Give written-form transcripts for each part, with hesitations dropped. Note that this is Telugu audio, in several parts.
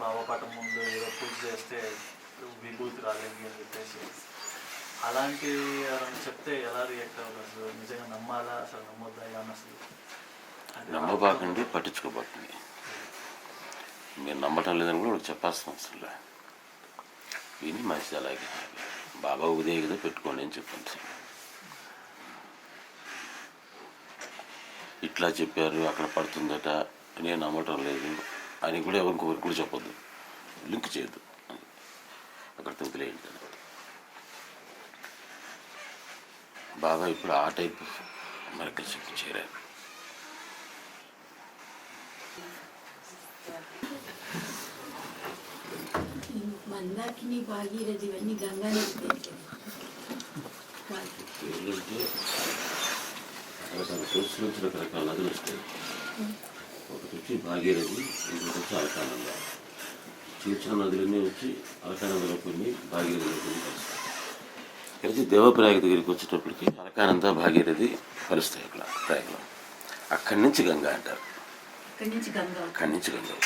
బాబాపటం ముందు ఏదో పూజ చేస్తే విభూతి రాలేదు అని చెప్పేసి అలాంటివి ఎవరైనా చెప్తే ఎలా రియాక్ట్ అవ్వాలి? అసలు నిజంగా నమ్మాలా, అసలు నమ్మొద్దా? ఏమన్నా అసలు నమ్మబాకండి, పట్టించుకోబాకండి. మీరు నమ్మటం లేదని కూడా చెప్పాల్సిన అవసరం లే. విని మంచిది అలాగే బాబా ఉదయం కదా పెట్టుకోండి అని చెప్పండి. ఇట్లా చెప్పారు, అక్కడ పడుతుందట, నేను నమ్మటం లేదు అని కూడా ఎవరికి కూడా చెప్పొద్దు, లింక్ చేయొద్దు. అక్కడ తెలియదు. బాబా ఇప్పుడు ఆ టైప్ మనకి చెప్పి చేరారు. మందాకిని, భాగీరథి ఇవన్నీ గంగా నది నుంచి రకరకాల నదులు వస్తాయి. ఒకటి వచ్చి భాగీరథి, ఇంకొకటి వచ్చి అలకానంద. చిన్న చిన్న నదులన్నీ వచ్చి అలకానందలో కొన్ని, భాగీరథిలో కొన్ని కలుస్తాయి. కలిసి దేవప్రయాగ దగ్గరికి వచ్చేటప్పటికి అలకానంద, భాగీరథి కలుస్తాయి అక్కడ ప్రయాగలో. అక్కడి నుంచి గంగా అంటారు. అక్కడి నుంచి గంగా.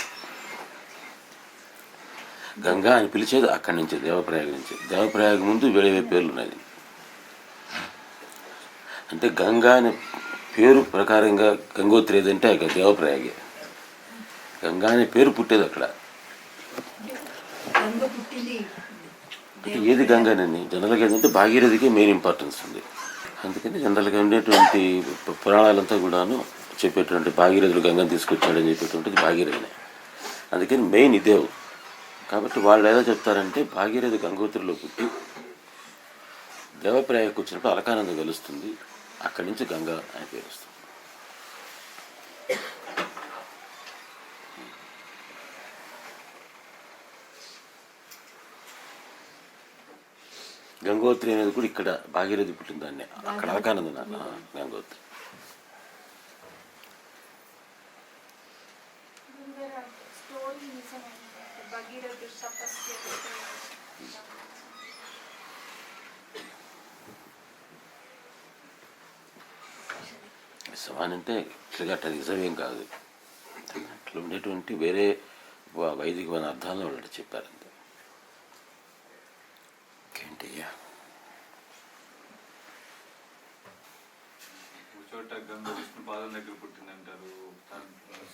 గంగా అని పిలిచేది అక్కడి నుంచి, దేవప్రయాగ నుంచి. దేవప్రయాగ ముందు వేరే పేర్లు ఉన్నాయి. అంటే గంగా అనే పేరు ప్రకారంగా గంగోత్రి ఏదంటే దేవప్రయాగే. గంగా అనే పేరు పుట్టేది అక్కడ. ఏది గంగానని జనరల్గా ఏంటంటే భాగీరథికి మెయిన్ ఇంపార్టెన్స్ ఉంది. అందుకని జనరల్గా ఉండేటువంటి పురాణాలంతా కూడాను చెప్పేటువంటి భాగీరథుడు గంగను తీసుకొచ్చాడని చెప్పేటువంటిది భాగీరథినే. అందుకని మెయిన్ ఇదే. కాబట్టి వాళ్ళు ఏదో చెప్తారంటే భాగీరథి గంగోత్రిలో పుట్టి దేవప్రయాగకు వచ్చినప్పుడు అలకానంద కలుస్తుంది, అక్కడి నుంచి గంగా అని పేరు వస్తుంది. గంగోత్రి అనేది కూడా ఇక్కడ భాగీరథి పుట్టిందాన్ని, అక్కడ అలకానంద గంగోత్రి. నిజమానంటే ఇట్లా అట్లా నిజమేం కాదు. అట్లా ఉండేటువంటి వేరే వైదికమైన అర్థాలను వాళ్ళు చెప్పారంతే. ఇంకేంటయ్యా, చోట గంగ విష్ణు పాదం దగ్గర పుట్టిందంటారు,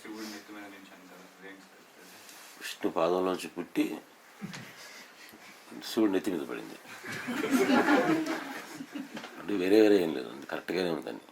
శివుడి నెత్తి మీద నుంచి అంటారు. విష్ణు పాదంలోంచి పుట్టి శివుడి నెత్తి మీద పడింది. అంటే వేరే వేరే ఏం లేదు, కరెక్ట్గానే ఉందండి.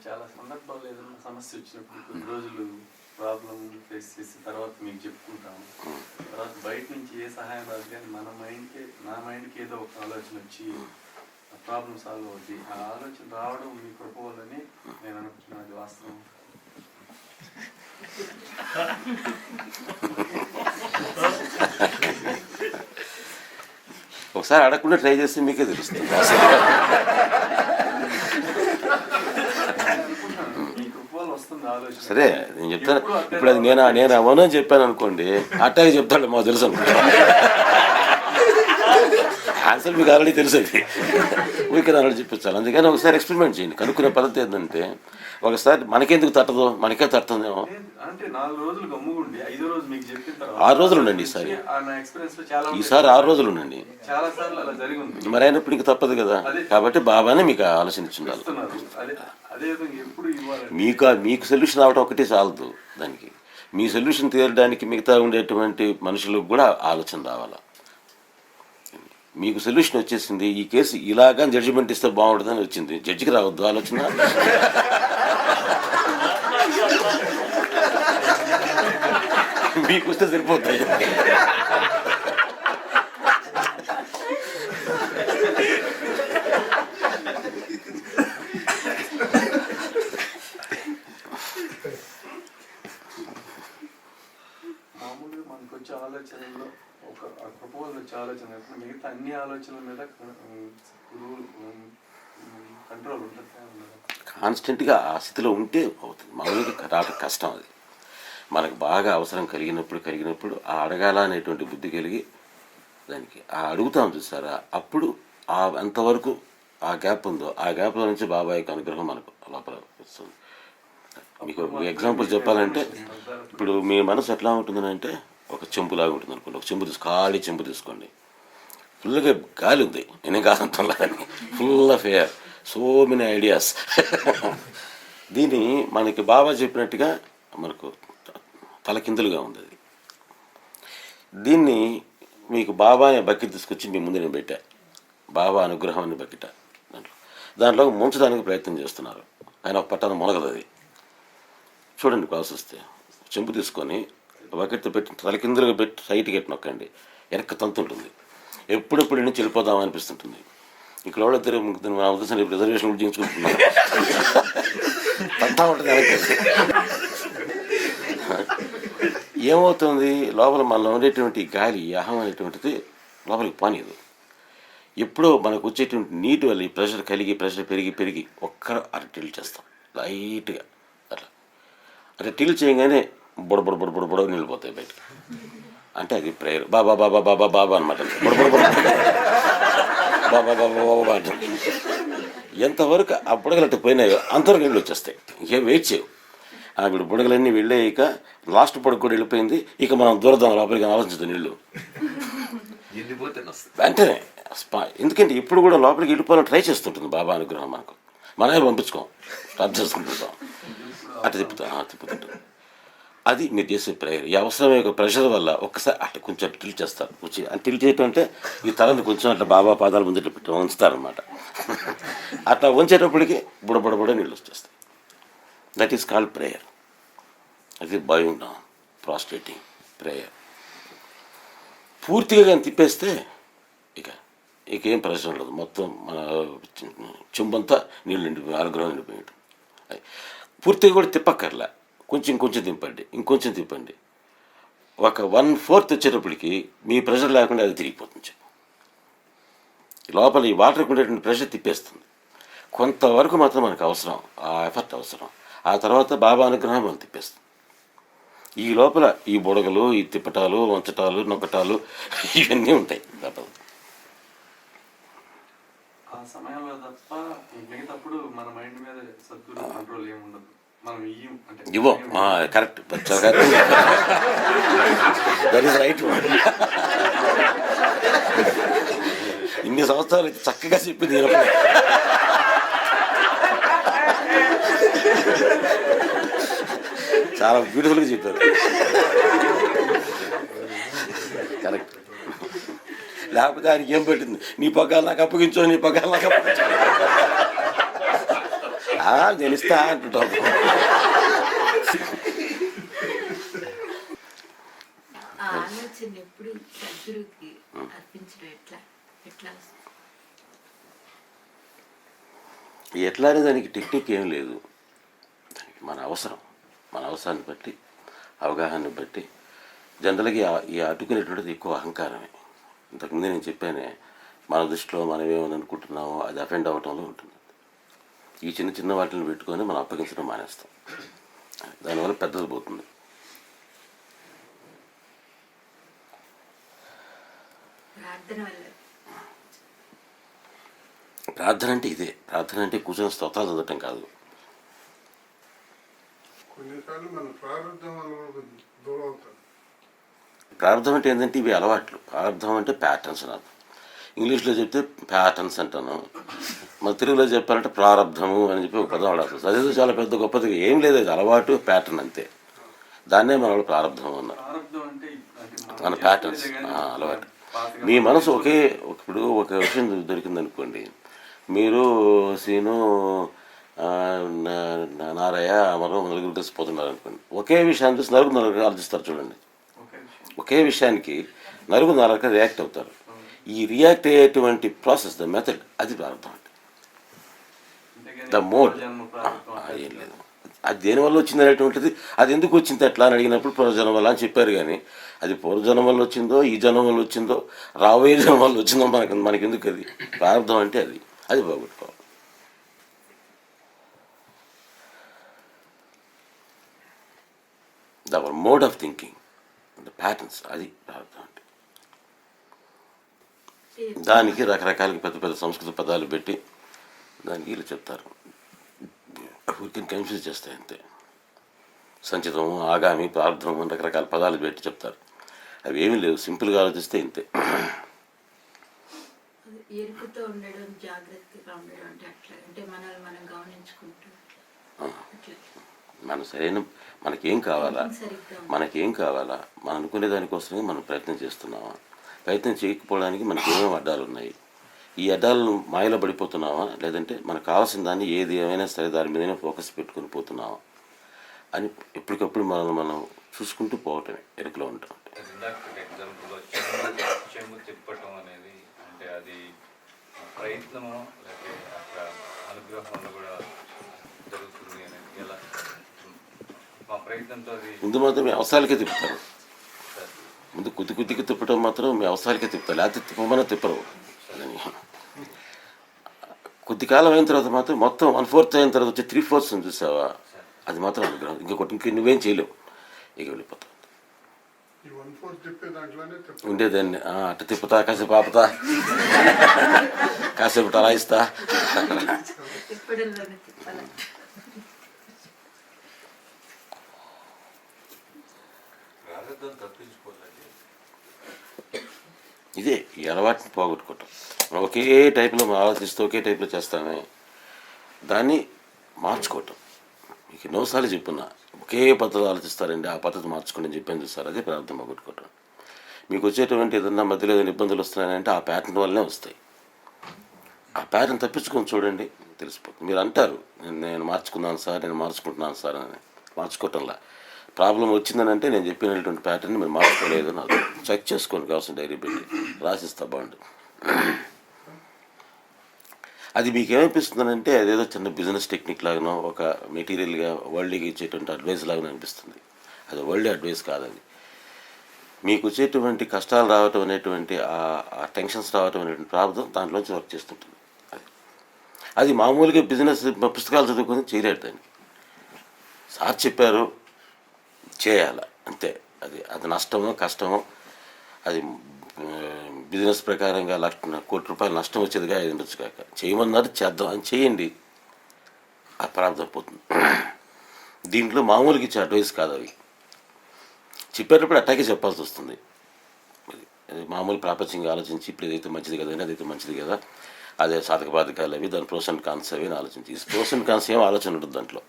చాలా సందర్భాలు ఏదైనా సమస్య వచ్చినప్పుడు కొన్ని రోజులు ప్రాబ్లం ఫేస్ చేసి తర్వాత మీకు చెప్పుకుంటాము. తర్వాత బయట నుంచి ఏ సహాయం రాదు, కానీ నా మైండ్కి ఏదో ఒక ఆలోచన వచ్చి ప్రాబ్లం సాల్వ్ అవుతుంది. ఆ ఆలోచన రావడం మీ కృప వల్లని నేను అనుకుంటున్నాను. అది వాస్తవం. ఒకసారి అడగకుండా ట్రై చేస్తే మీకే తెలుస్తుంది. సరే నేను చెప్తాను. ఇప్పుడు అది నేను అవను అని చెప్పాను అనుకోండి, అట్టాగే చెప్తాడు మాకు తెలుసు అనుకుంటా. ఆన్సర్ మీకు ఆల్రెడీ తెలుసు, అది మీకు ఆల్రెడీ చెప్పించాలి. అందుకని ఒకసారి ఎక్స్పెరిమెంట్ చేయండి. కనుక్కునే పద్ధతి ఏంటంటే ఒకసారి మనకెందుకు తట్టదు, మనకే తట్టుతుందేమో. 6 రోజులు ఉండండి ఈసారి. 6 రోజులు ఉండండి. మరి అయినప్పుడు ఇంక తప్పదు కదా. కాబట్టి బాబానే మీకు ఆలోచన ఇచ్చిండాలి. మీకు సొల్యూషన్ రావడం ఒకటే చాలదు. దానికి మీ సొల్యూషన్ తీరడానికి మిగతా ఉండేటువంటి మనుషులకు కూడా ఆలోచన రావాలా. మీకు సొల్యూషన్ వచ్చేసింది, ఈ కేసు ఇలాగా జడ్జిమెంట్ ఇస్తే బాగుంటుందని వచ్చింది, జడ్జికి రావద్దు ఆలోచన. మీకు వస్తే సరిపోతాయి. మామూలుగా మనకు వచ్చే ఆలోచనల్లో ఒక ప్రపోజల్ వచ్చే ఆలోచన మిగతా అన్ని ఆలోచనల మీద గురువులు కంట్రోల్ ఉంటుంది ఉండదు. కాన్స్టెంట్గా ఆ స్థితిలో ఉంటే అవుతుంది. మామూలుగా రావడం కష్టం. అది మనకు బాగా అవసరం కలిగినప్పుడు ఆ అడగాల అనేటువంటి బుద్ధి కలిగి దానికి ఆ అడుగుతాం చూసారా, అప్పుడు ఆ ఎంతవరకు ఆ గ్యాప్ ఉందో ఆ గ్యాప్లో నుంచి బాబాయ్ యొక్క అనుగ్రహం మనకు లోపల వస్తుంది. మీకు ఎగ్జాంపుల్ చెప్పాలంటే, ఇప్పుడు మీ మనసు ఎట్లా ఉంటుందంటే ఒక చెంబులాగా ఉంటుంది అనుకోండి. ఒక చెంబు ఖాళీ చెంబు తీసుకోండి, ఫుల్గా గాలి ఉంది, నేనేం కాదంటున్నాను, full of air, so many ideas. దీన్ని మనకి బాబా చెప్పినట్టుగా మనకు తలకిందులుగా ఉంది. అది దీన్ని మీకు బాబా అనే బకెట్ తీసుకొచ్చి మీ ముందు నేను పెట్టా, బాబా అనుగ్రహం అని బకెట, దాంట్లో ముంచడానికి ప్రయత్నం చేస్తున్నారు. ఆయన ఒక పట్టాన మునగదు. అది చూడండి ప్రాసెస్ వస్తే, చెంపు తీసుకొని బకెట్తో పెట్టి తలకిందులుగా పెట్టి రైట్కి ఎట్టి నొక్కండి, వెనక్కి తంతు ఉంటుంది. ఎప్పుడెప్పుడు నుంచి వెళ్ళిపోదామని అనిపిస్తుంటుంది. ఇక్కడ వాళ్ళు ఇద్దరు నా ఉద్దేశం రిజర్వేషన్ కూడా చేయించుకుంటున్నారు, తంతా ఉంటుంది వెనక్కి. ఏమవుతుంది, లోపల మనలో ఉండేటువంటి గాలి అహం అనేటువంటిది లోపలికి పానీయదు. ఎప్పుడో మనకు వచ్చేటువంటి నీటి వల్ల ఈ ప్రెషర్ కలిగి ప్రెషర్ పెరిగి అర టిల్ చేస్తాం లైట్గా. అట్లా టిల్ చేయగానే బుడబుడ నిలిపోతాయి బయటకు. అంటే అది ప్రేయర్. బాబా బాబా బాబా బాబా అనమాట. బుడబుడ బాబా బాబా బాబా అంటే ఎంతవరకు ఆ బుడగలట్టు పోయినాయో అంతవరకు నీళ్ళు వచ్చేస్తాయి. ఇంకేం వెయిట్ చేయవు. ఇప్పుడు బుడగలన్నీ వెళ్ళాక లాస్ట్ బుడగ కూడా వెళ్ళిపోయింది. ఇక మనం దూరదాం లోపలికి ఆలోచించదు నీళ్ళు వెంటనే. ఎందుకంటే ఇప్పుడు కూడా లోపలికి వెళ్ళిపోవాలని ట్రై చేస్తుంటుంది బాబా అనుగ్రహం. మనకు మనమే పంపించుకోం, రద్దు చేసుకుంటుంటాం, అటు తిప్పుతుంటాం. అది మీరు చేసే ప్రేయర్. ఈ అవసరమైన ప్రెషర్ వల్ల ఒక్కసారి అట్లా కొంచెం టిల్ట్ చేస్తారు. టిల్ట్ చేయటం అంటే ఈ తలని కొంచెం అట్లా బాబా పాదాల ముందు ఇట్లా పెట్టి ఉంచుతారనమాట. అట్లా ఉంచేటప్పటికి బుడబుడ నీళ్ళు వచ్చేస్తాయి. That is called prayer. అది బయోయింగ్ డౌన్, ప్రాస్ట్రేటింగ్ ప్రేయర్. పూర్తిగా కానీ తిప్పేస్తే ఇక ఏం ప్రశ్న ఉండదు. మొత్తం మన చెంబంతా నీళ్ళు నిండిపోయి అనుగ్రహం నిండిపోయాడు. పూర్తిగా కూడా తిప్పక్కర్లా, కొంచెం తిప్పండి, ఇంకొంచెం తిప్పండి. ఒక 1/4 వచ్చేటప్పటికి మీ ప్రెషర్ లేకుండా అది తిరిగిపోతుంది. లోపల ఈ వాటర్కి ఉండేటువంటి ప్రెషర్ తిప్పేస్తుంది. కొంతవరకు మాత్రం మనకు అవసరం, ఆ ఎఫర్ట్ అవసరం. ఆ తర్వాత బాబా అనుగ్రహం మనం తిప్పేస్తుంది. ఈ లోపల ఈ బుడగలు, ఈ తిప్పటాలు, వంచటాలు, నొక్కటాలు ఇవన్నీ ఉంటాయి. తప్పదు. ఆ సమయంలో తప్ప మిగతాప్పుడు మన మైండ్ మీద సద్గురు కంట్రోల్ ఏముండదు. మనం ఇవ్వం. Correct, that is right. ఇన్ని సంవత్సరాలు చక్కగా చెప్పింది. చాలా బ్యూటిఫుల్గా చెప్పారు. కరెక్ట్. లేకపోతే ఆయనకి ఏం పెట్టింది, నీ పగ్గాలు నాకు అప్పగించో, నీ పగ్గాలు నాకు అప్పగించో, తెలుస్తా అంటుంటాం. ఆలోచన ఎప్పుడు సద్గురుకి అర్పించడం ఎట్లా అనే దానికి టెక్నిక్ ఏం లేదు. దానికి మన అవసరాన్ని బట్టి, అవగాహనని బట్టి. జనరల్గా ఈ అడ్డుకునేటువంటిది ఎక్కువ అహంకారమే. ఇంతకుముందే నేను చెప్పానే, మన దృష్టిలో మనం ఏమని అనుకుంటున్నామో అది అఫెండ్ అవ్వటంలో ఉంటుంది. ఈ చిన్న వాటిని పెట్టుకొని మనం అప్పగించడం మానేస్తాం. దానివల్ల పెద్దది పోతుంది. ప్రార్థన అంటే ఇదే. ప్రార్థన అంటే కూర్చొని స్తోత్రాలు చదవటం కాదు. ప్రారంభం అంటే ఏంటంటే ఇవి అలవాట్లు. ప్రారంభం అంటే ప్యాటర్న్స్ అని అర్థం. ఇంగ్లీష్లో చెప్తే ప్యాటర్న్స్ అంటాను, మన తెలుగులో చెప్పాలంటే ప్రారంభము అని చెప్పి ఒక పదం వాడాల్సి వస్తుంది. అదేదో చాలా పెద్ద గొప్పది ఏం లేదు, అది అలవాటు, ప్యాటర్న్ అంతే. దాన్నే మన వాళ్ళు ప్రారంభం అన్నారు. మన ప్యాటర్న్స్, అలవాటు. మీ మనసు ఇప్పుడు ఒక విషయం దొరికిందనుకోండి, మీరు సీను, నారయ్య, అమరు నలుగురు కలిసిపోతున్నారు అనుకోండి. ఒకే విషయాన్ని చూసి నలుగురు ఆలోచిస్తారు. చూడండి, ఒకే విషయానికి నలుగురు నాలుగు రియాక్ట్ అవుతారు. ఈ రియాక్ట్ అయ్యేటువంటి ప్రాసెస్, ద మెథడ్, అది ప్రారంభం అంటే. ద మోడ్ ఏం లేదు. అది దేనివల్ల వచ్చింది అనేటువంటిది, అది ఎందుకు వచ్చింది అట్లా అని అడిగినప్పుడు పూర్వజన్మ వల్ల అని చెప్పారు. కానీ అది పూర్వజన్మ వల్ల వచ్చిందో, ఈ జన్మ వల్ల వచ్చిందో, రాబోయే జన్మ వల్ల వచ్చిందో మనకెందుకు? అది ప్రారంభం అంటే అది పోగొట్టుకోవాలి. Our mode of thinking, the patterns, అది ప్రార్థన అంటే. దానికి రకరకాల పెద్ద పెద్ద సంస్కృత పదాలు పెట్టి దానికి వీళ్ళు చెప్తారు, ఊరికి కన్ఫ్యూజ్ చేస్తాయి అంతే. సంచితము, ఆగామి, ప్రార్థము అని రకరకాల పదాలు పెట్టి చెప్తారు. అవి ఏమీ లేవు, సింపుల్గా ఆలోచిస్తే ఇంతే. ఎరుకుతో ఉండడం, జాగ్రత్తగా ఉండడం అంటే అట్లా, అంటే మనల్ని మనం గమనించుకుంటూ మన సరైన మనకేం కావాలా, సరిగ్గా మనకేం కావాలా, మనం అనుకునే దానికోసమే మనం ప్రయత్నం చేస్తున్నామా, ప్రయత్నం చేయకపోవడానికి మనకి ఏమేమి అడ్డాలు ఉన్నాయి, ఈ అడ్డాలను మాయలో పడిపోతున్నామా, లేదంటే మనకు కావాల్సిన దాన్ని ఏది ఏమైనా సరే దాని మీదనే ఫోకస్ పెట్టుకుని పోతున్నామా అని ఎప్పటికప్పుడు మనం చూసుకుంటూ పోవటమే ఎరుకలో ఉంటాం. ఎగ్జాంపుల్లో చెంబు తిప్పటం అనేది అంటే అది ప్రయత్నము లేకపోతే అక్కడ అనుగ్రహంలో కూడా జరుగుతుంది అనేది ఎలా మా ప్రయత్నంతో అది ముందు మాత్రం మీ అవసరాలకే తిప్పుతారు, ముందు కొద్దికి తిప్పటం మాత్రం మీ అవసరాలకే తిప్పుతారు, లేకపోతే తిప్పమన్నా తిప్పరు. కొద్ది కాలం అయిన తర్వాత మాత్రం మొత్తం 1/4 అయిన తర్వాత వచ్చి 3/4 చూసావా, అది మాత్రం అనుగ్రహం. ఇంక నువ్వేం చేయలేవు, ఇక వెళ్ళిపోతావు. ఉండేదాన్ని అట్ట తిప్పుతా, కాసేపు ఆపుతా, కాసేపు టలాయిస్తా. తిప్పడంలోనే తిప్పాలి. ఇదే ఈ అలవాటుని పోగొట్టుకోవటం. ఒకే టైప్లో ఆలోచిస్తూ ఒకే టైప్లో చేస్తామే, దాన్ని మార్చుకోవటం. మీకు ఎన్నోసార్లు చెప్పున్నా, ఒకే పద్ధతి ఆలోచిస్తారండి, ఆ పద్ధతి మార్చుకోండి అని చెప్పాను చూస్తారు, అదే ప్రార్థన పోగొట్టుకోవటం. మీకు వచ్చేటువంటి ఏదన్నా మధ్యలో ఏదైనా ఇబ్బందులు వస్తున్నాయంటే ఆ ప్యాటర్న్ వల్లనే వస్తాయి. ఆ ప్యాటర్న్ తప్పించుకొని చూడండి, తెలిసిపోతుంది. మీరు అంటారు నేను మార్చుకున్నాను సార్, నేను మార్చుకుంటున్నాను సార్ అని. మార్చుకోవటంలా ప్రాబ్లం వచ్చిందని అంటే నేను చెప్పినటువంటి ప్యాటర్న్ని మీరు మార్చుకోలేదు అని అర్థం. చెక్ చేసుకోండి, కావాల్సిన డైరీ పెట్టి రాసిస్తా బాగుండు. అది మీకు ఏమనిపిస్తుందనంటే అదేదో చిన్న బిజినెస్ టెక్నిక్ లాగానో ఒక మెటీరియల్గా వరల్డ్కి ఇచ్చేటువంటి అడ్వైస్ లాగానో అనిపిస్తుంది. అది వరల్డ్ అడ్వైస్ కాదండి. మీకు వచ్చేటువంటి కష్టాలు రావటం అనేటువంటి ఆ టెన్షన్స్ రావటం అనేటువంటి ప్రాబ్లం దాంట్లోంచి వర్క్ చేస్తుంటుంది. అది మామూలుగా బిజినెస్ పుస్తకాలు చదువుకొని చేయలేడు దాన్ని. సార్ చెప్పారు చేయాల అంతే. అది నష్టమో కష్టమో, అది బిజినెస్ ప్రకారంగా ₹1,00,000 కోటి నష్టం వచ్చేదిగా అది ఉండొచ్చు కాక, చేయమన్నారు చేద్దాం అని చేయండి, ఆ ప్రాబ్లం పోతుంది. దీంట్లో మామూలుగా ఇచ్చే అడ్వైస్ కాదు, అవి చెప్పేటప్పుడు అట్టాగే చెప్పాల్సి వస్తుంది. అది మామూలు ప్రాపంచికంగా ఆలోచించి ఇప్పుడు ఏదైతే మంచిది కదా అదైతే మంచిది కదా, అదే సాధక బాధకాలు అవి, దాని ప్రోస్ అండ్ కాన్స్ అవి అని ఆలోచించి, ఈ ప్రోస్ అండ్ కాన్స్ ఏం ఆలోచన ఉంటుంది దాంట్లో.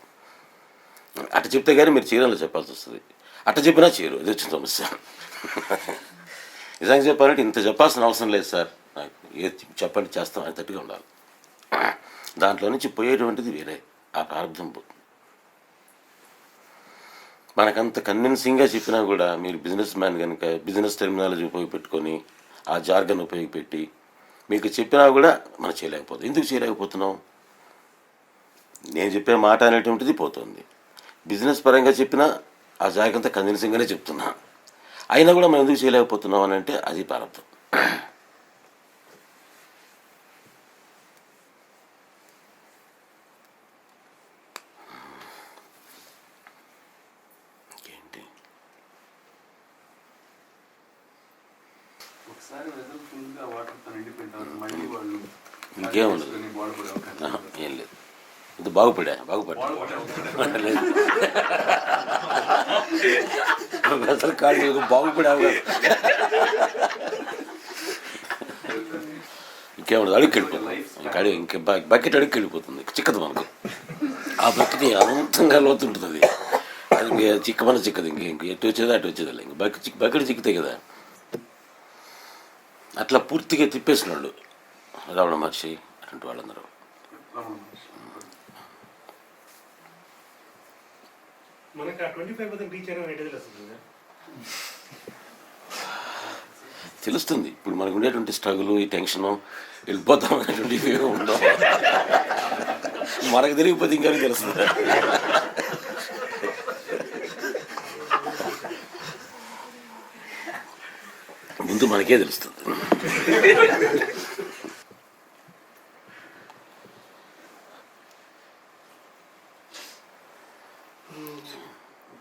అట్ట చెప్తే కానీ మీరు చీరలో చెప్పాల్సి వస్తుంది, అట్ట చెప్పినా చేయరు, ఇది వచ్చిన సమస్య. నిజంగా చెప్పాలంటే ఇంత చెప్పాల్సిన అవసరం లేదు సార్, నాకు ఏది చెప్పండి చేస్తాం అని తట్టుగా ఉండాలి. దాంట్లో నుంచి పోయేటువంటిది వేరే, ఆ ప్రారంభం పోతుంది. మనకంత కన్విన్సింగ్గా చెప్పినా కూడా మీరు బిజినెస్ మ్యాన్ కనుక బిజినెస్ టెర్మినాలజీ ఉపయోగపెట్టుకొని ఆ జార్గన్ ఉపయోగపెట్టి మీకు చెప్పినా కూడా మనం చేయలేకపోతుంది. ఎందుకు చేయలేకపోతున్నాం? నేను చెప్పే మాట అనేటువంటిది పోతుంది. బిజినెస్ పరంగా చెప్పినా ఆ జాగ్రత్త కన్విన్సింగ్గానే చెప్తున్నా, అయినా కూడా మనం ఎందుకు చేయలేకపోతున్నాం అని అంటే అది ప్రారంభం. ఇంకేంటి? ఒకసారి వెదర్ ఫుల్గా వాటర్తో నిండిపోయిన తర్వాత మళ్ళీ వాళ్ళు ఇంకేముండదు, బాగుపడే అవకాశం ఏం లేదు. ఇది బాగుపడా లేదు అసలు కాదు, బాగుపడావు కాదు. ఇంకేముండదు, అడుగు వెళ్ళిపోతుంది. ఇంక బకెట్ అడుగు వెళ్ళిపోతుంది, చిక్కదు మనకు. ఆ బకెట్ అనంతంగా లోతుంటుంది, అది చిక్కమని చిక్కదు. ఇంక ఎటు వచ్చేది అటు వచ్చేది, ఇంక బకెట్ చిక్కుతాయి కదా. అట్లా పూర్తిగా తిప్పేసిన వాళ్ళు రమణ మహర్షి అటువంటి వాళ్ళందరూ. మనకి ఆ 25% రీచ్ అయినా ఏంటో తెలుస్తుంది. తెలుస్తుంది ఇప్పుడు మనకు ఉండేటువంటి స్ట్రగుల్, ఈ టెన్షను, వెళ్ళిపోతాం అనేటువంటి ఇవేమో ఉండవు. మనకు తిరిగిపోతే ఇంకా తెలుస్తుంది. ముందు మనకే తెలుస్తుంది.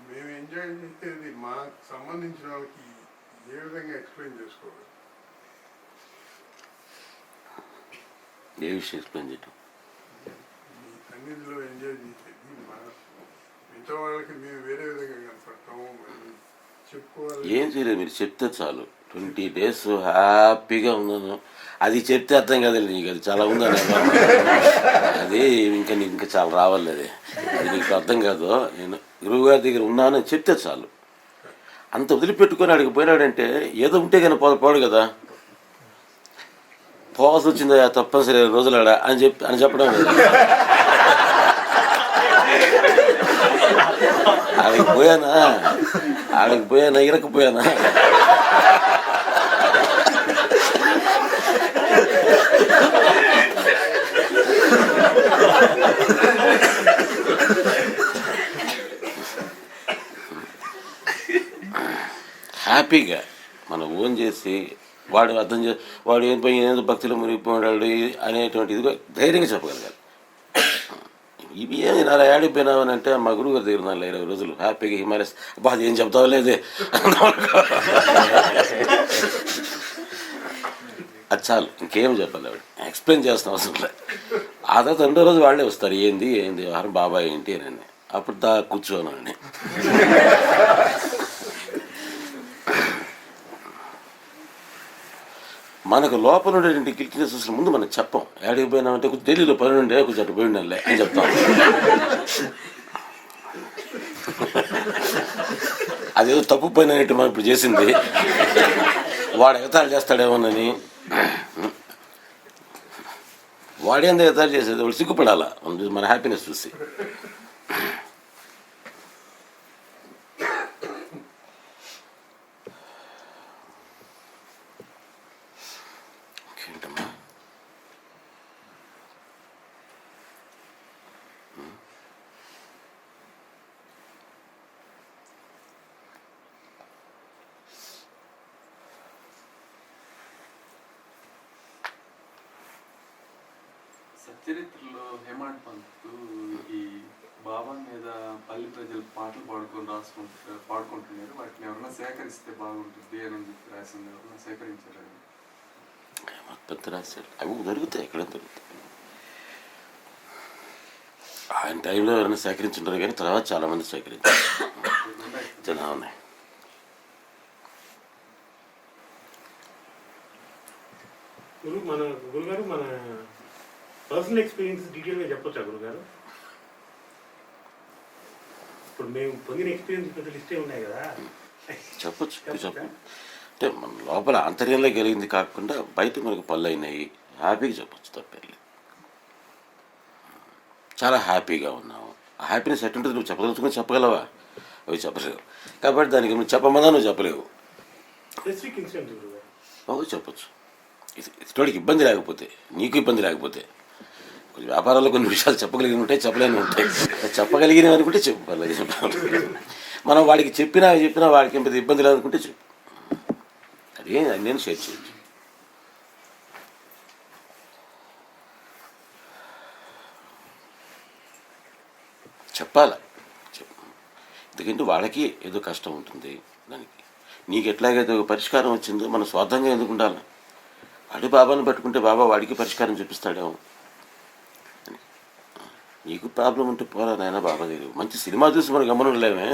మేము ఎంజాయ్ సహాయం చేసేది మాకు సంబంధించిన వాళ్ళకి ఏ విధంగా ఎక్స్ప్లెయిన్ చేసుకోవాలి? ఏ విషయం ఎక్స్ప్లెయిన్ చేయటం? ఈ సన్నిధిలో ఎంజాయ్ చేసేది మా మిగతా వాళ్ళకి మేము వేరే విధంగా కనపడతాము, మరి చెప్పుకోవాలి. ఏం చేయలేదు, మీరు చెప్తే చాలు. 20 days హ్యాపీగా ఉన్నాను. అది చెప్తే అర్థం కాదండి నీకు, అది చాలా ఉందని అది ఇంకా చాలా రావాలి. అది నీకు అర్థం కాదు. నేను గురువుగారి దగ్గర ఉన్నానని చెప్తే చాలు. అంత వదిలిపెట్టుకొని అడిగి పోయినాడంటే ఏదో ఉంటే కానీ పోడు కదా. పోవాల్సి వచ్చిందా తప్పనిసరి రోజులాడా అని చెప్పడం లేదు. ఆడికి పోయానా ఇరకపోయానా? హ్యాపీగా మనం ఓన్ చేసి వాడు అర్థం వాడు ఏం పోయి ఏదో భక్తిలో మునిగిపోయాడు అనేటువంటి ఇది ధైర్యంగా చెప్పగలగాలి. ఇవి ఏమి నా ఆడిపోయినావని అంటే మా గురువు గారి దగ్గర ఉన్నాను 20 రోజులు హ్యాపీగా హిమాలయస్. అబ్బా అది ఏం చెప్తావో లేదే అది చాలు, ఇంకేం చెప్పాలి. ఆవిడ ఎక్స్ప్లెయిన్ చేస్తున్న అవసరం లేదు. ఆ తర్వాత 2వ రోజు వాళ్ళే వస్తారు, ఏంది వారం బాబాయ్ ఏంటి అని. అప్పుడు కూర్చోనండి. మనకు లోపల ఉండేటువంటి గిల్టీనెస్ అసలు ముందు మనం చెప్పం. ఏడికి పోయినామంటే కొంచెం ఢిల్లీలో పని ఉండే కొంచెం అటు పోయిండే అని చెప్తాం. అదేదో తప్పు పని అనేట్టు మనం ఇప్పుడు చేసింది. వాడు ఎగతాళి చేస్తాడేమోనని. వాడేందో ఎగతాళి చేసేది, వాళ్ళు సిగ్గుపడాలా మన హ్యాపీనెస్ చూసి. సచ్చరిత్రలో హేమాడ్ పంత్ ఈ బాబా మీద పల్లి ప్రజలు పాటలు పాడుకుంటున్నారు. వాటిని ఎవరైనా సేకరిస్తే బాగుంటుంది అని చెప్పి రాసింది. ఎవరైనా సేకరించారు? రాశాడు. అవి దొరుకుతాయి, ఎక్కడ దొరుకుతాయి. ఆయన టైంలో ఎవరైనా సేకరించుంటారు కానీ తర్వాత చాలామంది సేకరించారు. ఉన్నాయి. మన గురుగారు మన పర్సనల్ ఎక్స్పీరియన్స్ డీటెయిల్గా చెప్పొచ్చా గురుగారు? ఇప్పుడు మేము పొందిన ఎక్స్పీరియన్స్ పెద్ద లిస్టే ఉన్నాయి కదా, చెప్పచ్చు. అంటే మన లోపల ఆంతర్యంలో కలిగింది కాకుండా బయట మనకు పళ్ళు అయినాయి, హ్యాపీగా చెప్పచ్చు, తప్పేది. చాలా హ్యాపీగా ఉన్నాము. ఆ హ్యాపీనెస్ ఎటుంటుంది నువ్వు చెప్పదలుచుకుని చెప్పగలవా? అవి చెప్పలేవు. కాబట్టి దానికి నువ్వు చెప్పమన్నా నువ్వు చెప్పలేవు. స్పెసిఫిక్ ఇన్సిడెంట్ గురుగారు బాగా చెప్పచ్చు. ఇతడికి ఇబ్బంది లేకపోతే, నీకు ఇబ్బంది లేకపోతే. కొంచెం వ్యాపారాల్లో కొన్ని విషయాలు చెప్పగలిగిన ఉంటాయి, చెప్పలేని ఉంటాయి. చెప్పగలిగినవి అనుకుంటే చెప్పలేదు. మనం వాడికి చెప్పినా వాడికి ఏం పెద్ద ఇబ్బంది లేదనుకుంటే చెప్పు. అదే నేను షేర్ చేయొచ్చు. చెప్పాల. ఎందుకంటే వాళ్ళకి ఏదో కష్టం ఉంటుంది. దానికి నీకు ఎట్లాగైతే ఒక పరిష్కారం వచ్చిందో మన స్వార్థంగా ఎందుకు ఉండాలి? వాడి బాబాను పట్టుకుంటే బాబా వాడికి పరిష్కారం చూపిస్తాడేమో. నీకు ప్రాబ్లం ఉంటే పోరా నాయన బాబా దగ్గర. మంచి సినిమా చూసి మనం గమనంలేమే,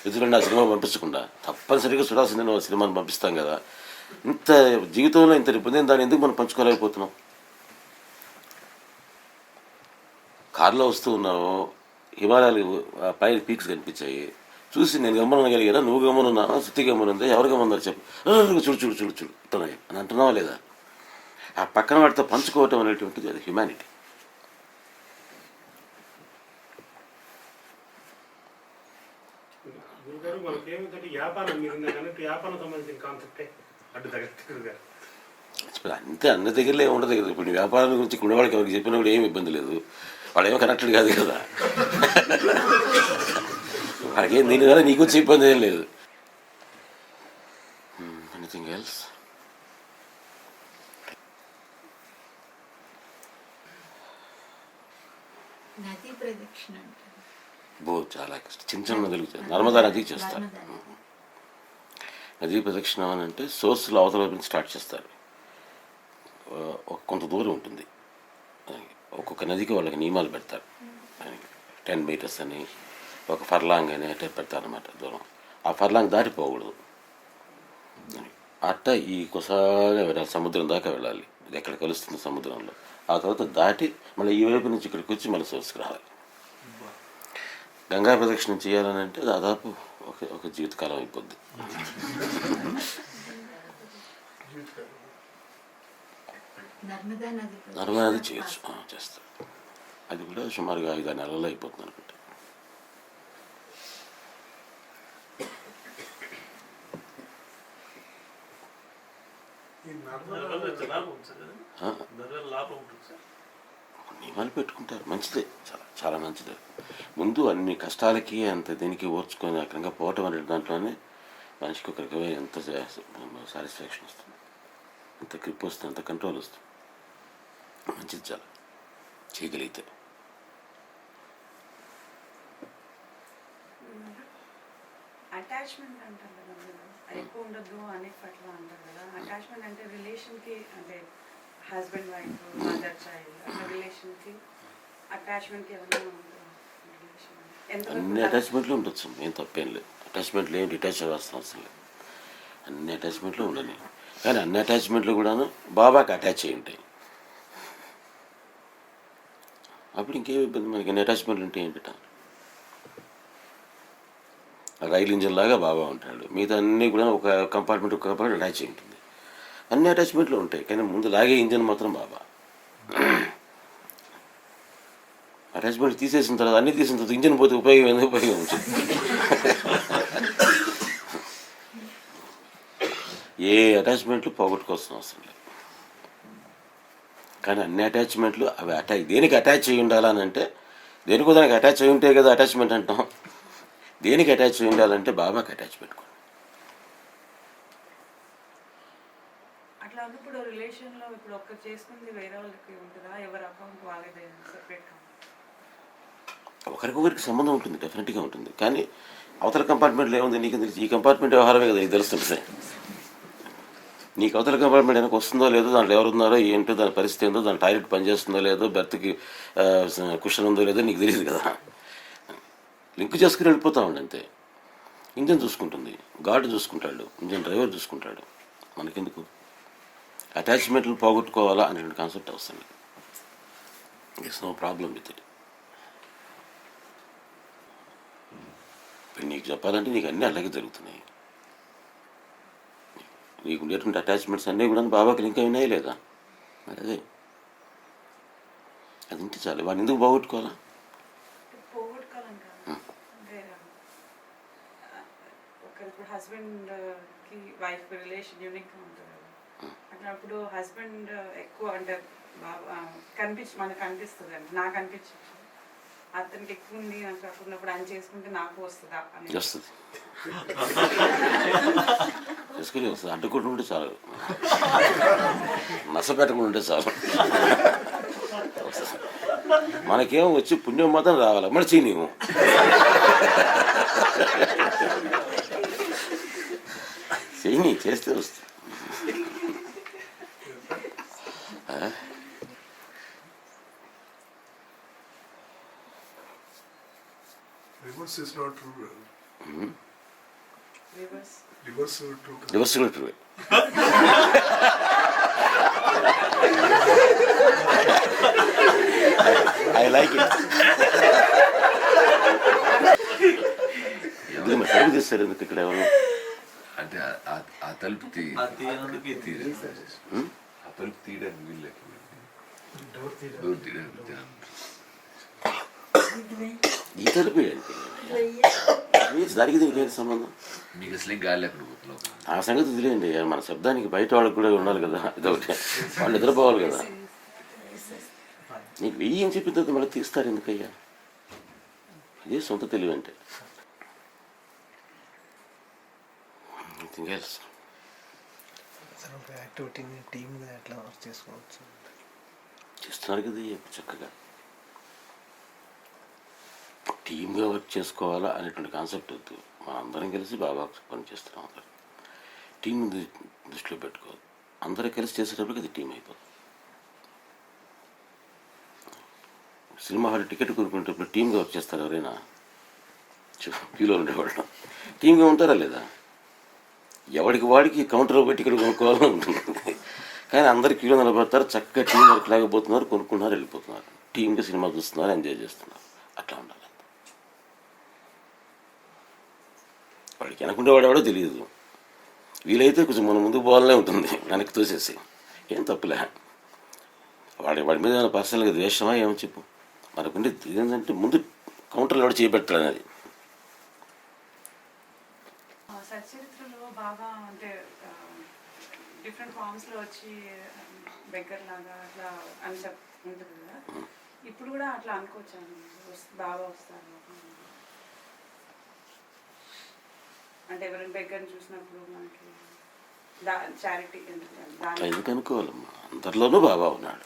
ఎదురుండి ఆ సినిమా పంపించకుండా. తప్పనిసరిగా చూడాల్సిందే నువ్వు సినిమాని పంపిస్తాం కదా. ఇంత జీవితంలో ఇంత ఇబ్బంది దాన్ని ఎందుకు మనం పంచుకోలేకపోతున్నాం? కారులో వస్తూ ఉన్నావు, హిమాలయాలు పై పీక్స్ కనిపించాయి. చూసి నేను గమనగలిగానా? నువ్వు గమనున్నానా? శృతి గమనుందా? ఎవరు గమన్నారు చెప్పు. చూడు చూడు చూడు చూడు ఇస్తున్నాయి అని అంటున్నావా లేదా? ఆ పక్కన వాటితో పంచుకోవటం అనేటువంటిది అది హ్యుమానిటీ. గురుగారు మనకి ఏమిటంటే వ్యాపారం మీరు అన్నట్టు వ్యాపారం సంబంధించిన కాన్సెప్టే అడ్డు తగ్గదు. అంతే, అన్ని దగ్గరలో ఉండదు కదా. ఇప్పుడు వ్యాపారం గురించి ఇక్కడ వాళ్ళకి ఎవరికి చెప్పినా కూడా ఏమి ఇబ్బంది లేదు. వాళ్ళు ఏమో కనెక్టెడ్ కాదు కదా. వాళ్ళకేం దీని వల్ల నీకు వచ్చి ఇబ్బంది ఏం లేదు. Anything else? నది ప్రదక్షిణ అంటారు. చాలా కష్టం. చిన్న చిన్న నదులు నర్మదా నదికి చేస్తారు. నర్మదా నది. నదీ ప్రదక్షిణం అని అంటే సోర్స్లో అవతల వైపు నుంచి స్టార్ట్ చేస్తారు. కొంత దూరం ఉంటుంది. ఒక్కొక్క నదికి వాళ్ళకి నియమాలు పెడతారు. 10 మీటర్స్ అని, ఒక ఫర్లాంగ్ అని అంటే పెడతారనమాట దూరం. ఆ ఫర్లాంగ్ దాటిపోకూడదు. అట్ట ఈ కొసాగా వెళ్ళాలి, సముద్రం దాకా వెళ్ళాలి. ఇది ఎక్కడ కలుస్తుంది సముద్రంలో. ఆ తర్వాత దాటి మళ్ళీ ఈ వైపు నుంచి ఇక్కడికి వచ్చి మళ్ళీ సోర్స్కి రావాలి. గంగా ప్రదక్షిణం చేయాలని అంటే దాదాపు ఒక జీవితకాలం అయిపోద్ది. నర్మదా నది నర్మదా నది చేయొచ్చు, చేస్తారు. అది కూడా సుమారుగా 5-6 నెలల్లో అయిపోతుంది అనుకుంటా. ఈ నర్మదా దానివల్ల లాభం ఉంది సార్ కదా? దానివల్ల లాభం ఉంటుంది సార్. నియమాలు పెట్టుకుంటారు, మంచిదే, చాలా చాలా మంచిదే. ముందు అన్ని కష్టాలకి అంత దీనికి ఓర్చుకొని రకంగా పోవటం అనే దాంట్లోనే మనిషికి ఒక రకమైన ఎంత సాటిస్ఫాక్షన్ వస్తుంది, ఎంత గ్రిప్ వస్తుంది, ఎంత కంట్రోల్ వస్తుంది. మంచిది చాలా చేయగలిగితే. అటాచ్మెంట్ అంటారు కదా మీరు, అది ఎక్కువ ఉండద్దు అనే పట్ల అంటారు కదా. అటాచ్మెంట్ అంటే రిలేషన్కి, అంటే హస్బెండ్ వైఫ్ మదర్ చైల్డ్ అట్లా రిలేషన్కి అటాచ్మెంట్కి ఏమైనా ఉంటుందా? అన్ని అటాచ్మెంట్లో ఉండొచ్చు, ఏం తప్పేం లేదు. అటాచ్మెంట్లో ఏం డిటాచ్ అవ్వాల్సిన అవసరం లేదు. అన్ని అటాచ్మెంట్లో ఉండని, కానీ అన్ని అటాచ్మెంట్లు కూడాను బాబాకి అటాచ్ అయి ఉంటాయి. అప్పుడు ఇంకేం ఇబ్బంది మనకి. అన్ని అటాచ్మెంట్లు ఉంటే ఏంటట, రైలు ఇంజిన్ లాగా బాబా ఉంటాడు. మిగతా అన్నీ కూడా ఒక కంపార్ట్మెంట్ అటాచ్ అయి ఉంటుంది. అన్ని అటాచ్మెంట్లు ఉంటాయి, కానీ ముందు లాగే ఇంజిన్ మాత్రం బాబా. అటాచ్మెంట్ తీసేసిన తర్వాత, అన్నీ తీసిన తర్వాత ఇంజిన్ పోతే ఉపయోగం ఎందుకు? ఉపయోగం ఉంటుంది. ఏ అటాచ్మెంట్లు పోగొట్టుకోవాల్సిన అవసరం లేదు. కానీ అన్ని అటాచ్మెంట్లు అవి దేనికి అటాచ్ అయ్యి ఉండాలని అంటే, దేనికో దానికి అటాచ్ అయి ఉంటే కదా అటాచ్మెంట్ అంటాం. దేనికి అటాచ్ అయి ఉండాలంటే బాబాకి అటాచ్ పెట్టుకోండి. అట్లా ఇప్పుడు రిలేషన్లో ఇప్పుడు ఒక్కరు చేసుకుంది వేరే వాళ్ళకి ఉంటుందా? ఎవరి అకౌంట్ వాళ్ళదే సెపరేట్? ఒకరికొకరికి సంబంధం ఉంటుంది, డెఫినెట్గా ఉంటుంది. కానీ అవతల కంపార్ట్మెంట్లో ఏముంది నీకు తెలిసి, ఈ కంపార్ట్మెంట్ వ్యవహారమే కదా నీకు తెలుస్తుంది. నీకు అవతల కంపార్ట్మెంట్ వెనక వస్తుందో లేదో, దాంట్లో ఎవరు ఉన్నారో ఏంటో, దాని పరిస్థితి ఏందో, దాని టాయిలెట్ పనిచేస్తుందో లేదో, బెర్త్కి కుషన్ ఉందో లేదో నీకు తెలియదు కదా. లింక్ చేసుకుని వెళ్ళిపోతా ఉండి అంతే. ఇంజన్ చూసుకుంటుంది, గార్డు చూసుకుంటాడు, ఇంజన్ డ్రైవర్ చూసుకుంటాడు. మనకెందుకు అటాచ్మెంట్లు పోగొట్టుకోవాలా అనే కాన్సెప్ట్ వస్తుంది. It's no problem with it. ఇప్పుడు నీకు చెప్పాలంటే నీకు అన్నీ అలాగే జరుగుతున్నాయి. నీకు ఉండేటువంటి అటాచ్మెంట్స్ అన్నీ కూడా బాబాకి లింక్ అయినాయి లేదా? మరి అదే అది ఇంటి చాలు. వాడిని ఎందుకు పోగొట్టుకోవాలా? పోగొట్టుకోవాలని కాదు, అంటే ఒకరు హస్బెండ్కి వైఫ్ రిలేషన్ యూనిక్గా ఉంటుంది కదా. అట్లప్పుడు హస్బెండ్ ఎక్కువ అంటే మనకు అనిపిస్తుంది, అంటే నాకు అనిపించింది అతనికి ఎక్కువ ఉంది అని కాకున్నప్పుడు ఆయన చేసుకుంటే నాకు వస్తుందా అని. వస్తుంది, చేసుకుని వస్తుంది. అడ్డుకుంటూ ఉంటే చాలు, నస పెట్టకుండా ఉంటే చాలు. మనకేమో వచ్చి పుణ్యం మాత్రం రావాలి, మరి చీనేమో. చేయని చేస్తే వస్తుంది. Reverse is not true. Reverse Reverse is true. Reverse కూడా ట్రూ. I like it. ఎందుకు మరి తలుపు తీస్తారు ఎందుకు ఇక్కడ ఎవరు? అంటే ఆ తలుపు అది తీయనందుకు ఇది తీయలేదు. ఆ తలుపు తీయడానికి వీలు లేకుండా డోర్ తీయడానికి ఈ తలుపు ఏంటి? దానికి దీనికి ఏంటి సంబంధం? మీకు అసలు గాలి లేకుండా పోతున్నావు. ఆ సంగతి తెలియండి. మన శబ్దానికి బయట వాళ్ళకి కూడా ఉండాలి కదా, ఇదొకటి. వాళ్ళు నిద్రపోవాలి కదా. నీకు వెయ్యి అని చెప్పిన తర్వాత మళ్ళీ తీస్తారు ఎందుకయ్యా? ఇదే సొంత తెలివి అంటే. యాక్టివిటీని టీమ్గా ఎట్లా వర్క్ చేసుకోవచ్చు చేస్తున్నారు కదా చక్కగా. టీమ్గా వర్క్ చేసుకోవాలా అనేటువంటి కాన్సెప్ట్ వద్దు. మనం అందరం కలిసి బాగా పని చేస్తున్నాం. అందరం టీం దృష్టిలో పెట్టుకోవాలి. అందరూ కలిసి చేసేటప్పటికి అది టీం అయిపోతుంది. సినిమా హాల్ టికెట్ కొనుక్కునేటప్పుడు టీమ్గా వర్క్ చేస్తారు ఎవరైనా? క్యూలో ఉండేవాళ్ళం టీమ్గా ఉంటారా లేదా? ఎవరికి వాడికి కౌంటర్లో పోయి టికెట్ కొనుక్కోవాలని ఉంటుంది. కానీ అందరు క్యూలో నిలబడతారు, చక్కగా టీం వర్క్ లేకపోతున్నారు, కొనుక్కున్నారు, వెళ్ళిపోతున్నారు. టీమ్గా సినిమా చూస్తున్నారు, ఎంజాయ్ చేస్తున్నారు. అట్లా ఉండాలి. వాడికి వెనకుండేవాడు ఎవడో తెలియదు. వీలైతే కొంచెం మన ముందుకు పోవాలనే ఉంటుంది, వెనక్కి తోసేసి. ఏం తప్పులే. వాడి మీద ఏమైనా పర్సనల్గా ద్వేషమా ఏమో చెప్పు. మనకుండే ఏంటంటే ముందు కౌంటర్లో ఎవడు చేపెట్టాలని. అది సచరిత్రలో బాగా అంటే డిఫరెంట్ ఫామ్స్లో వచ్చి బెగ్గర్ లాగా అట్లా అని ఉంటుంది కదా, ఇప్పుడు కూడా అట్లా అనుకోవచ్చాను. బాగా వస్తారు అంటే ఎవరైనా బెగ్గర్ని చూసినప్పుడు మనకి చారిటీ ఎందుకు అనుకోవాలమ్మా? అందరిలోనూ బాబా ఉన్నాడు.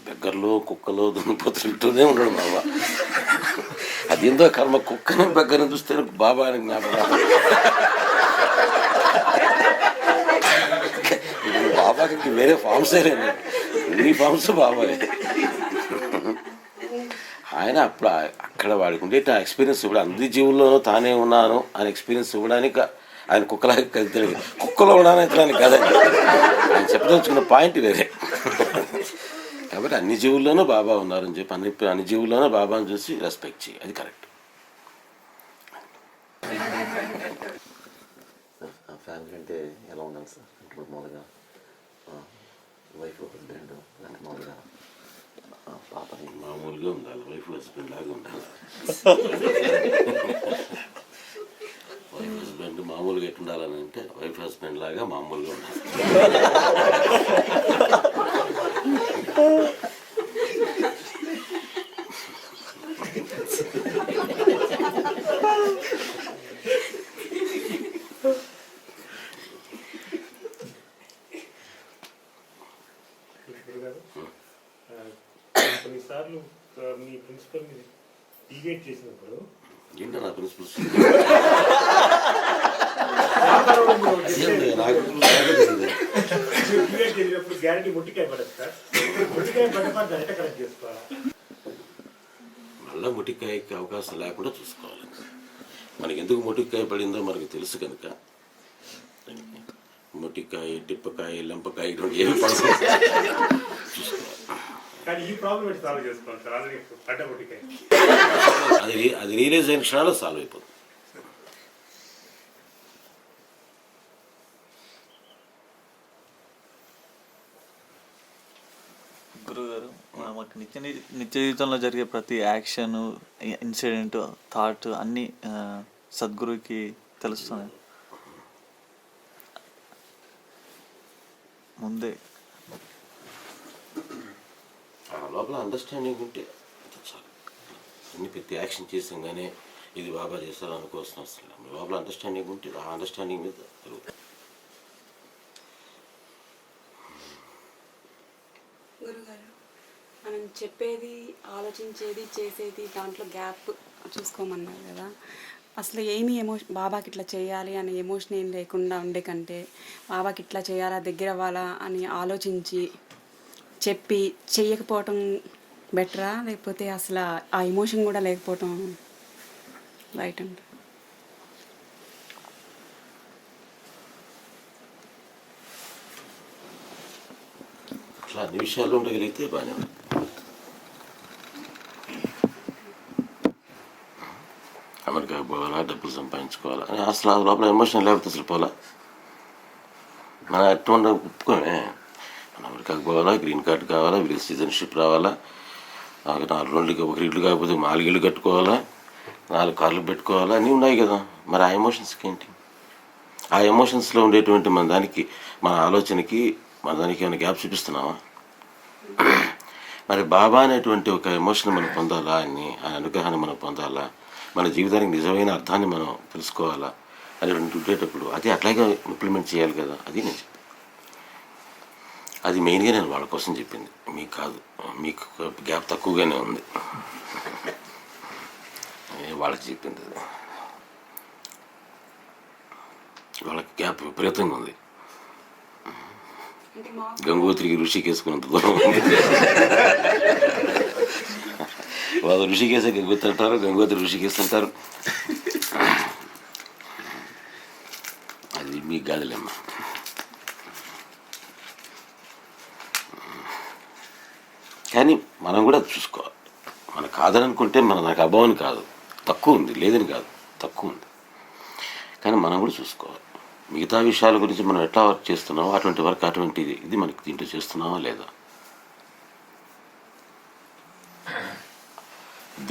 బెగ్గర్లో కుక్కలో దున్నపోతుంటూనే ఉన్నాడు బాబా. అదేందో కర్మ, కుక్కని బెగ్గర్ని చూస్తే బాబా అని జ్ఞాపకం. బాబాకి వేరే ఫామ్సే లేదు, ఎన్ని ఫామ్స్ బాబాయే. ఆయన అప్పుడు అక్కడ వాడికి ఉండే ఆ ఎక్స్పీరియన్స్ ఇవ్వడం, అందరి జీవుల్లోనూ తానే ఉన్నాను అని ఎక్స్పీరియన్స్ ఇవ్వడానికి ఆయన కుక్కలాగా కలిసి కుక్కలో ఉండడానికి కాదండి. ఆయన చెప్పదలుచుకున్న పాయింట్ వేరే. కాబట్టి అన్ని జీవుల్లోనూ బాబా ఉన్నారని చెప్పి అన్ని జీవుల్లోనూ బాబాని చూసి రెస్పెక్ట్ చేయి, అది కరెక్ట్. ఫ్యామిలీ అంటే ఎలా ఉండాలి సార్? ఇప్పుడు మామూలుగా వైఫ్ హస్బెండ్ అంటే మామూలుగా పాపని మామూలుగా ఉండాలి, వైఫ్ హస్బెండ్ లాగా ఉండాలి. వైఫ్ హస్బెండ్ మామూలుగా ఎట్టు ఉండాలని అంటే వైఫ్ హస్బెండ్ లాగా మామూలుగా ఉండాలి. కొన్నిసార్లు మీ ప్రిన్సిపల్ డిబేట్ చేసినప్పుడు ఏంటో నా ప్రిన్సిపల్స్ డిబేట్ చేసినప్పుడు గ్యారంటీ ముట్టికాయ పడదు సార్. ముట్టికాయ పడ్డ ఎట్లా కరెక్ట్ చేసుకోవాలా? మళ్ళీ ముట్టికాయకి అవకాశం లేకుండా చూసుకోవాలి. మనకి ఎందుకు ముట్టికాయ పడిందో మనకు తెలుసు కనుక ముట్టికాయ, టిప్పకాయ, లెంపకాయ ఇటువంటి ఏమి పడుతుంది చూసుకోవాలి. కానీ ఈ ప్రాబ్లం ఏంటి సాల్వ్ చేసుకోవాలి సార్? ఆల్రెడీ పడ్డ ముట్టికాయ అది రియలైజ్ అయిన క్షణాలు సాల్వ్ అయిపోతుంది. గురుగారు, మాకు నిత్య జీవితంలో జరిగే ప్రతి యాక్షన్, ఇన్సిడెంట్, థాట్ అన్నీ సద్గురుకి తెలుస్తున్నాయి ముందే. లోపల అండర్స్టాండింగ్ ఉంటే చాలు. అన్ని ప్రతి యాక్షన్ చేసాం కానీ ఇది బాబా చేస్తారు అనుకోవాల్సిన అవసరం లేదు. లోపల అండర్స్టాండింగ్ ఉంటే ఆ అండర్స్టాండింగ్ మీద జరుగుతుంది. గురుగారు, మనం చెప్పేది, ఆలోచించేది, చేసేది దాంట్లో గ్యాప్ చూసుకోమన్నారు కదా. అసలు ఏమి బాబాకి ఇట్లా చేయాలి అనే ఎమోషన్ ఏం లేకుండా ఉండే కంటే బాబాకి ఇట్లా చేయాలా, దగ్గర అవ్వాలా అని ఆలోచించి చెప్పి చెయ్యకపోవటం బెటరా, లేకపోతే అసలు ఆ ఎమోషన్ కూడా లేకపోవటం రైట్ అంట? అట్లా అన్ని విషయాలు ఉండగలిగితే బాగానే ఉంది. అమెరికాకి పోవాలా, డబ్బులు సంపాదించుకోవాలా అని అసలు లోపల ఎమోషన్ లేకపోతే అసలు పోలా. మనం ఎటువంటి ఒప్పుకోమే. మన అమెరికాకి పోవాలా, గ్రీన్ కార్డు కావాలా, విలేజ్ సిటిజన్షిప్ రావాలా, 4 రోజులకి ఒక ఇల్లు కాకపోతే 4 ఇళ్ళు కట్టుకోవాలా, 4 కార్లు పెట్టుకోవాలా, అన్నీ ఉన్నాయి కదా. మరి ఆ ఎమోషన్స్కి ఏంటి? ఆ ఎమోషన్స్లో ఉండేటువంటి మన దానికి, మన ఆలోచనకి, మన దానికి ఏమైనా గ్యాప్ చూపిస్తున్నావా? మరి బాబా అనేటువంటి ఒక ఎమోషన్ మనం పొందాలా, ఆయన అనుగ్రహాన్ని మనం పొందాలా, మన జీవితానికి నిజమైన అర్థాన్ని మనం తెలుసుకోవాలా అనేటువంటి ఉండేటప్పుడు అది అట్లాగే ఇంప్లిమెంట్ చేయాలి కదా. అది నేను చెప్పాను. అది మెయిన్గా నేను వాళ్ళ కోసం చెప్పింది, మీకు కాదు. మీకు గ్యాప్ తక్కువగానే ఉంది. వాళ్ళకి చెప్పింది అది. వాళ్ళకి గ్యాప్ విపరీతంగా ఉంది. అంటే మాకు గంగోత్రికి ఋషికేసుకున్నంత దూరం ఉంది. వాళ్ళు ఋషికేశ గంగోత్రి అంటారు, గంగోత్రి ఋషికేశ్ అంటారు. అది మీకు కాదులేమ్మా. కానీ మనం కూడా చూసుకోవాలి. మనం కాదని అనుకుంటే నాకు అభావం కాదు, తక్కువ ఉంది, లేదని కాదు, తక్కువ ఉంది. కానీ మనం కూడా చూసుకోవాలి. మిగతా విషయాల గురించి మనం ఎట్లా వర్క్ చేస్తున్నామో అటువంటి వర్క్ అటువంటి ఇది మనకి దీంట్లో చేస్తున్నామా లేదా,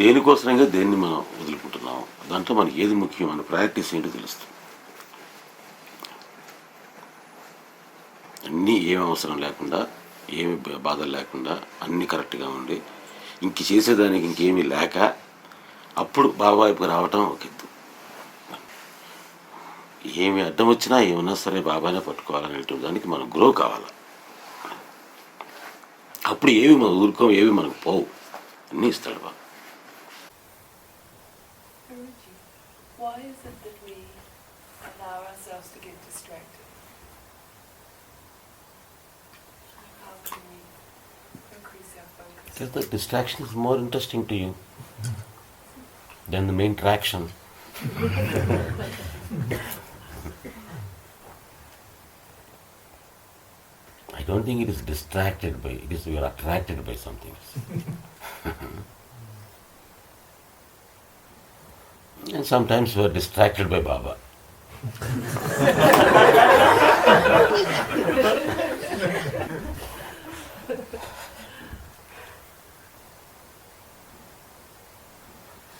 దేనికోసంగా దేన్ని మనం వదులుకుంటున్నాము, దాంట్లో మనకి ఏది ముఖ్యం, మన ప్రాక్టీస్ ఏంటో తెలుస్తుంది. అన్నీ ఏమి అవసరం లేకుండా, ఏమి బాధలు లేకుండా, అన్నీ కరెక్ట్గా ఉండి ఇంక చేసేదానికి ఇంకేమీ లేక అప్పుడు బాబాయికి రావటం ఒక ఎత్తు. ఏమి అడ్డం వచ్చినా ఏమన్నా సరే బాబానే పట్టుకోవాలనే దానికి మనం గ్రో కావాలి. అప్పుడు ఏవి మనం ఊరుకోం, ఏవి మనకు పోవు, అన్నీ ఇస్తాడు బాబా. Why is it that we allow ourselves to get distracted? How can we increase our focus? Because the distraction is more interesting to you than the main traction. I don't think it is distracted by, it is we are attracted by something. And sometimes we are distracted by Baba.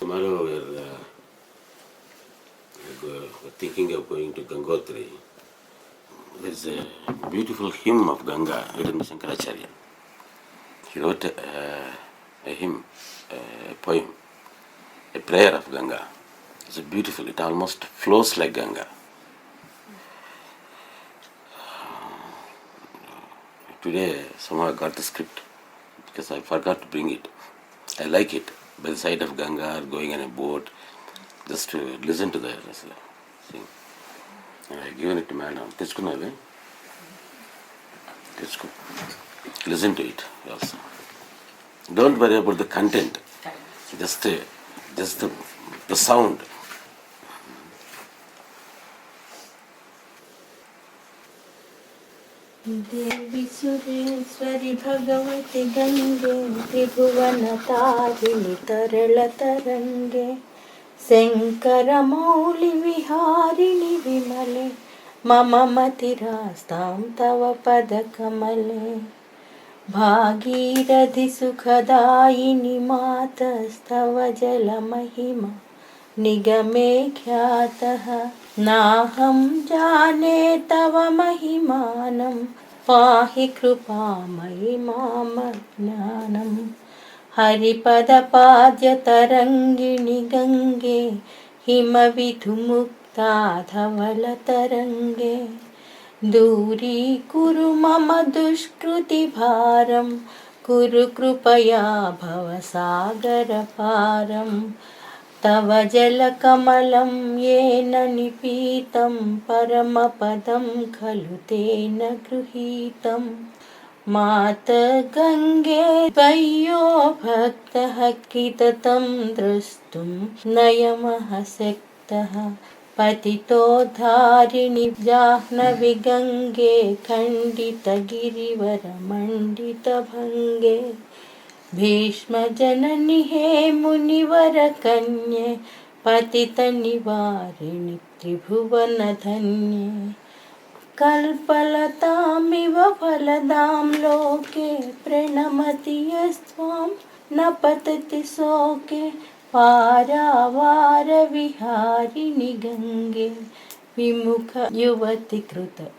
Tomorrow we are thinking of going to Gangotri. There is a beautiful hymn of Ganga written by Shankaracharya. He wrote a hymn, a poem, a prayer of Ganga. It's beautiful. It almost flows like Ganga. Today somehow I got the script because I forgot to bring it. I like it. By the side of Ganga or going on a boat, just to listen to the thing. And I given it to madam. Listen to it also. Don't worry about the content. Just the sound. देवी सुरेश्वरी भगवती गंगे त्रिभुवन तारिणी तरल तरंगे शंकर मौलि विहारिणि विमले मम मतिरास्तां तव पदकमले भागीरथि सुखदायिनि मातस्तव जलमहिमा निगमे ख्यातः नाहं जाने तव महिमानं पाहि कृपामयि मामज्ञानं हरिपदपाद्यतरङ्गिणि गङ्गे हिमविधुमुक्ता धवलतरङ्गे दूरीकुरु मम दुष्कृतिभारं कुरु कृपया भवसागरपारं तव जलकमलं येन निपीतं परमपदं खलु तेन गृहीतं मातर्गङ्गे त्वय्यो भक्तः किततं द्रष्टुं नयमः शक्तः पतितोद्धारिणि जाह्नवी गङ्गे खण्डितगिरिवरमण्डितभङ्गे भीष्मजननि हे मुनिवरकन्ये पतितनिवारिणि त्रिभुवनधन्ये कल्पलतामिव फलदां लोके प्रणमति यस्त्वां न पतति शोके पारावारविहारिणि गङ्गे विमुखयुवति कृततरलापाङ्गे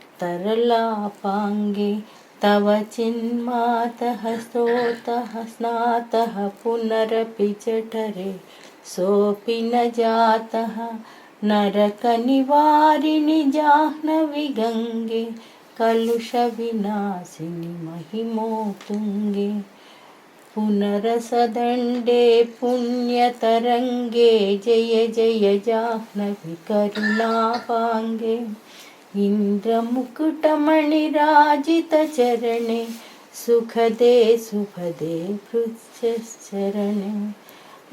तव चिन्मातः स्तोतः स्नातः पुनरपि जठरे सोऽपि न जातः नरकनिवारिणि जाह्नवी गङ्गे कलुषविनाशिनि महिमोत्तुङ्गे पुनरसदण्डे पुण्यतरङ्गे जय जय जाह्नवी करुणापाङ्गे इन्द्रमुकुटमणिराजितचरणे सुखदे सुभदे भृत्यश्चरणे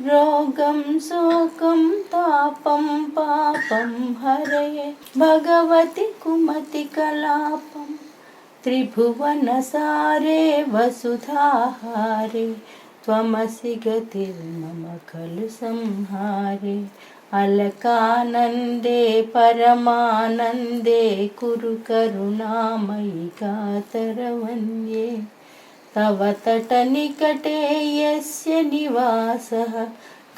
रोगं शोकं तापं पापं हरये भगवति कुमतिकलापं त्रिभुवनसारे वसुधाहारे त्वमसि गतिर्मम खलु संहारे अलकानन्दे परमानन्दे कुरु करुणामयि गातरवन्ये तव तटनिकटे यस्य निवासः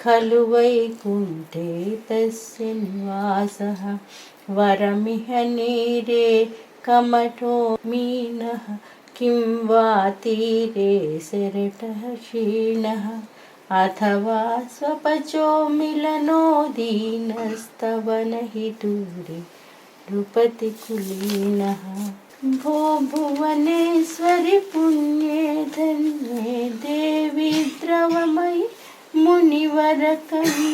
खलु वैकुण्ठे तस्य निवासः वरमिह नीरे कमठो मीनः किं वा तीरे सरटः क्षीणः अथवा स्वपचो मिलनो दीनस्तव नहि दूरे नृपतिकुलीनः भो भुवनेश्वरि पुण्ये धन्ये देवी द्रवमयि मुनिवरकन्ये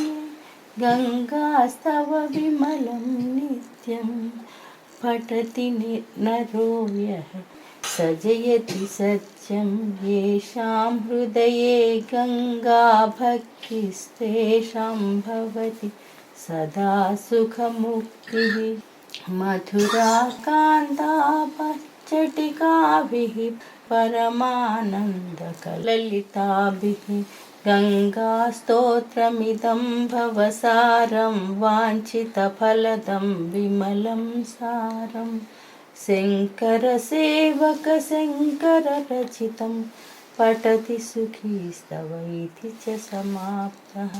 गङ्गास्तव विमलं नित्यं पठति नरो यः सजयति सत्यं येषां हृदये गङ्गा भक्तिस्तेषां भवति सदा सुखमुक्तिः मधुराकान्तापच्चटिकाभिः परमानन्दकललिताभिः गङ्गास्तोत्रमिदं भवसारं वाञ्छितफलदं विमलं सारं शङ्करसेवकशङ्कररचितं पठति सुखीस्तव इति च समाप्तः.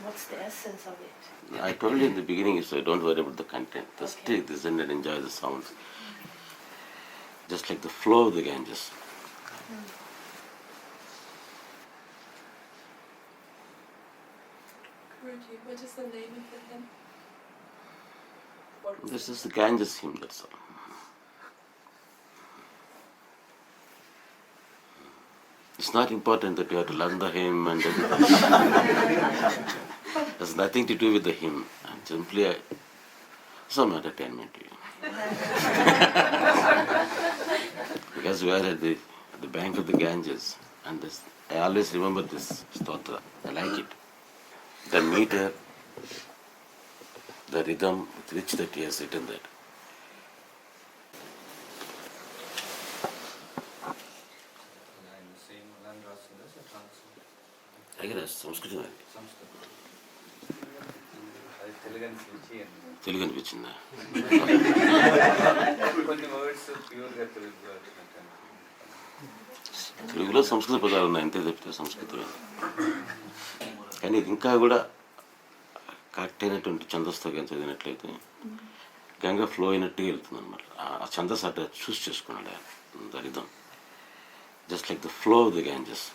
What's the essence of it? I told you in the beginning, so don't worry about the content. Just take this in and enjoy the sounds. Just like the flow of the Ganges. Guruji, what is the name of the hymn? This is the Ganges hymn, that's all. It's not important that you have to learn the hymn and there's nothing to do with the hymn. I'm simply some entertainment to you. Because we are at the bank of the Ganges, and this, I always remember this stotra. I like it. The meter, the rhythm with which that he has written that. I guess Sanskrit. Telugu అనిపించిందా? తెలుగులో సంస్కృత పదాలు ఉన్నాయి, అంతే చెప్తే సంస్కృతంలో. కానీ ఇది ఇంకా కూడా కరెక్ట్ అయినటువంటి ఛందస్తో కానీ చదివినట్లయితే గంగా ఫ్లో అయినట్టుగా వెళ్తుంది అనమాట. ఆ ఛందస్ అట్లా చూస్ చేసుకున్నాడు ఆయన, the rhythm, just like the flow of the Ganges.